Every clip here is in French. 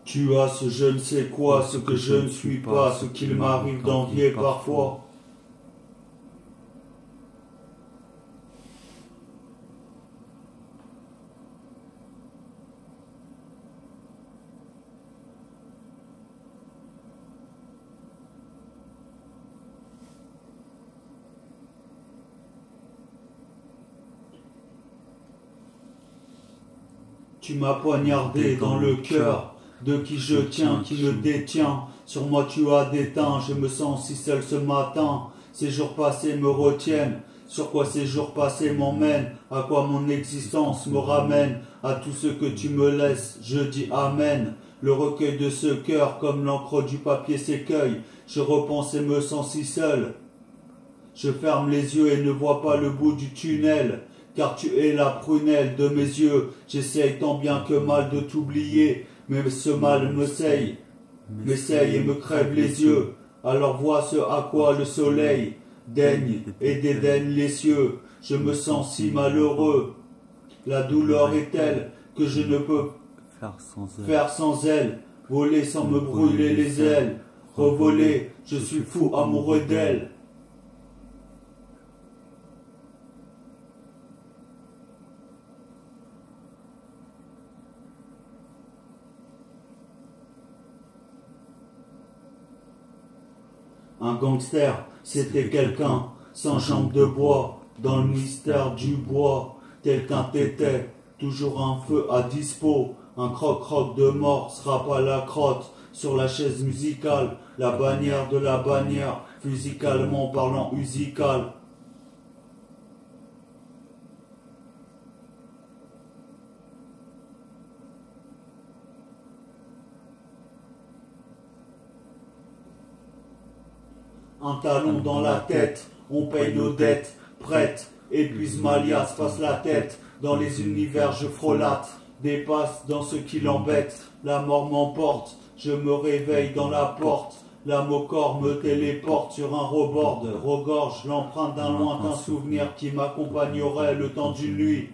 Tu as ce je ne sais quoi, ce que je ne suis pas, ce qu'il m'arrive d'envier parfois. Tu m'as poignardé dans le cœur, de qui je tiens, qui me détient. Sur moi tu as déteint, je me sens si seul ce matin. Ces jours passés me retiennent, sur quoi ces jours passés m'emmènent, à quoi mon existence me ramène, à tout ce que tu me laisses, je dis amen. Le recueil de ce cœur, comme l'encre du papier s'écueille, je repense et me sens si seul. Je ferme les yeux et ne vois pas le bout du tunnel, car tu es la prunelle de mes yeux. J'essaye tant bien que mal de t'oublier, mais ce mal m'essaye et me crève les yeux. Alors vois ce à quoi le soleil daigne et dédaigne les cieux. Je me sens si malheureux. La douleur est telle que je ne peux faire sans elle. Voler sans me brûler les ailes. Revoler, je suis fou amoureux d'elle. Un gangster, c'était quelqu'un sans jambes de bois, dans le mystère du bois, tel qu'un tété, toujours un feu à dispo, un croc-croc de mort sera pas la crotte, sur la chaise musicale, la bannière de la bannière, musicalement parlant usical. Un talon dans la tête, on paye nos dettes, prête, épuise ma liasse, passe la tête, dans les univers je frôlate, dépasse dans ce qui l'embête, la mort m'emporte, je me réveille dans la porte, l'âme au corps me téléporte sur un rebord, regorge l'empreinte d'un lointain souvenir qui m'accompagnerait le temps d'une nuit.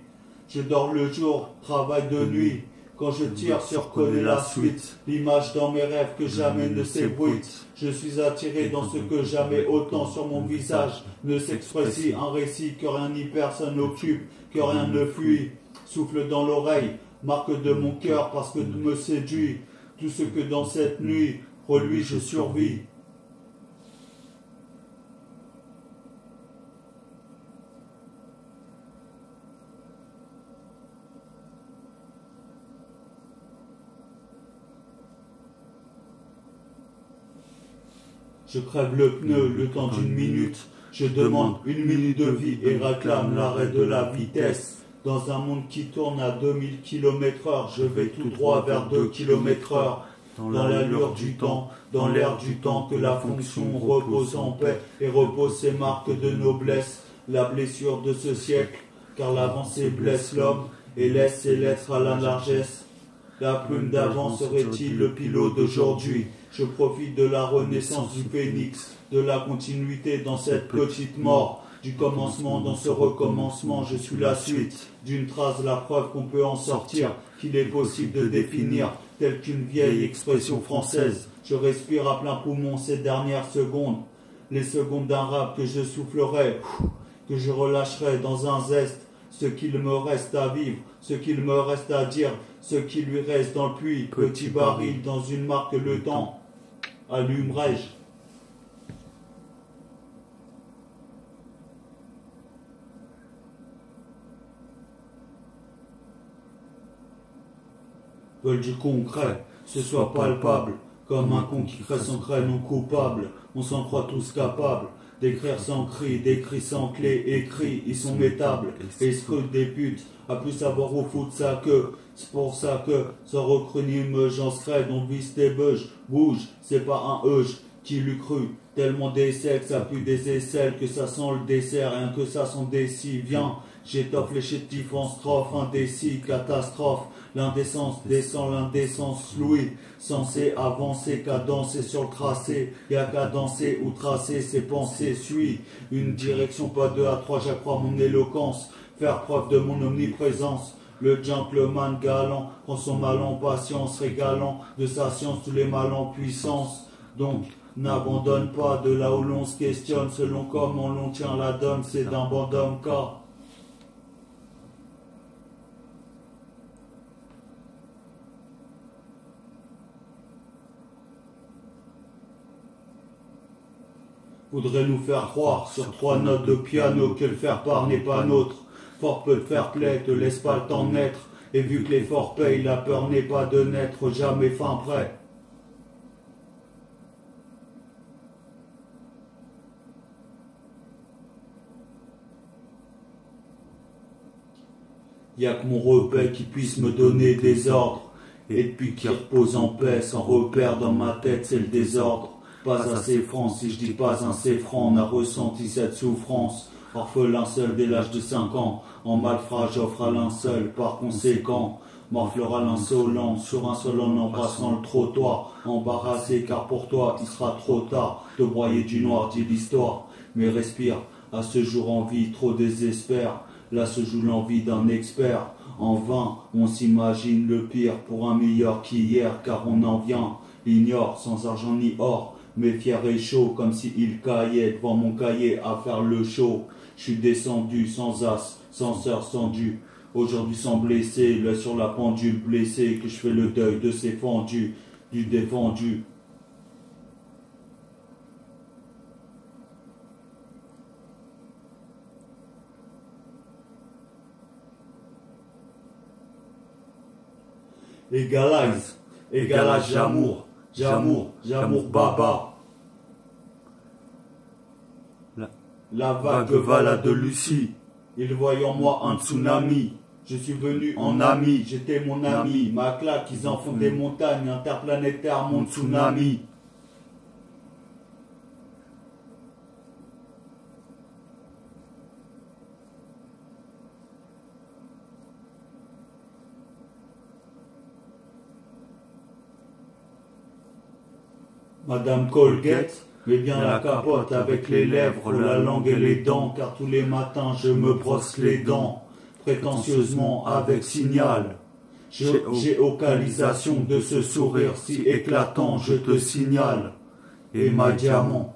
Je dors le jour, travaille de nuit. Quand je tire sur connais la suite, l'image dans mes rêves que jamais ne s'ébruite. Je suis attiré dans ce que jamais autant sur mon visage ne s'expressie. Un récit que rien ni personne n'occupe, que rien ne fuit. Souffle dans l'oreille, marque de mon cœur parce que tout me séduit. Tout ce que dans cette nuit, reluit je survis. Je crève le pneu le temps d'une minute. Je demande une minute de vie et réclame l'arrêt de la vitesse. Dans un monde qui tourne à 2000 km/h, je vais tout droit vers 2 km/h. Dans l'allure du temps, dans l'air du temps, que la fonction repose en paix et repose ses marques de noblesse. La blessure de ce siècle, car l'avancée blesse l'homme et laisse ses lettres à la largesse. La plume d'avant serait-il le pilote d'aujourd'hui? Je profite de la renaissance du phénix, de la continuité dans cette petite mort, du commencement dans ce recommencement. Je suis la suite d'une trace, la preuve qu'on peut en sortir, qu'il est possible de définir, telle qu'une vieille expression française. Je respire à plein poumon ces dernières secondes, les secondes d'un rap que je soufflerai, que je relâcherai dans un zeste. Ce qu'il me reste à vivre, ce qu'il me reste à dire, ce qui lui reste dans le puits, petit baril dans une marque le temps, allumerai-je. Veulent du concret, ce soit palpable, comme un con qui crée son crâne non coupable, on s'en croit tous capables. D'écrire sans cri, d'écrit sans clé, écrit, ils sont métables, et scrutent des putes, à plus savoir où foutre sa queue. C'est pour ça que, sans recrunime, j'en serais, donc vise tes beuges, bouge, c'est pas un euge, qui l'eût cru, tellement d'aisselles, que ça pue des aisselles, que ça sent le dessert, rien que ça sent décis, viens, j'étoffe les chétifs en strophe, indécis, catastrophe, l'indécence descend, l'indécence fluide, censé avancer, cadencer sur le tracé, y'a qu'à danser ou tracer ses pensées, suis une direction, pas 2 à 3, j'accrois mon éloquence, faire preuve de mon omniprésence, Le gentleman galant prend son mal en patience, régalant de sa science tous les mal en puissance. Donc, n'abandonne pas de là où l'on se questionne, selon comment l'on tient la donne, c'est d'un bon homme car. Voudrait nous faire croire sur 3 notes de piano que le faire-part n'est pas nôtre. Fort peu de fair-play, te laisse pas le temps de naître. Et vu que l'effort paye, la peur n'est pas de naître, jamais fin prêt. Y'a que mon repère qui puisse me donner des ordres. Et depuis qu'il repose en paix, sans repère dans ma tête, c'est le désordre. Pas assez franc, si je dis pas un c'est franc, on a ressenti cette souffrance. Orphelin seul dès l'âge de 5 ans, en malfrat j'offre à linceul, par conséquent, morflera l'insolent, sur un seul en embrassant le trottoir, embarrassé car pour toi il sera trop tard, de broyer du noir dit l'histoire, mais respire, à ce jour en vie, trop désespère, là se joue l'envie d'un expert, en vain on s'imagine le pire pour un meilleur qu'hier, car on en vient, ignore, sans argent ni or, mais fier et chaud, comme si il caillait devant mon cahier à faire le show. Je suis descendu sans as, sans heure, sans dû. Aujourd'hui sans blessé, l'œil sur la pendule blessé, que je fais le deuil de ces fendus, du défendu. Égalise, égalage j'amour. J'amour baba. La vague vala de Lucie. Il voit en moi un tsunami. Je suis venu en ami, j'étais mon ami. Ma claque, ils en font des montagnes interplanétaires, mon tsunami. Madame Colgate, mets bien la capote avec les lèvres, la langue et les dents, car tous les matins je me brosse les dents, prétentieusement avec signal. Géocalisation de ce sourire si éclatant, je te signale. Et ma diamant,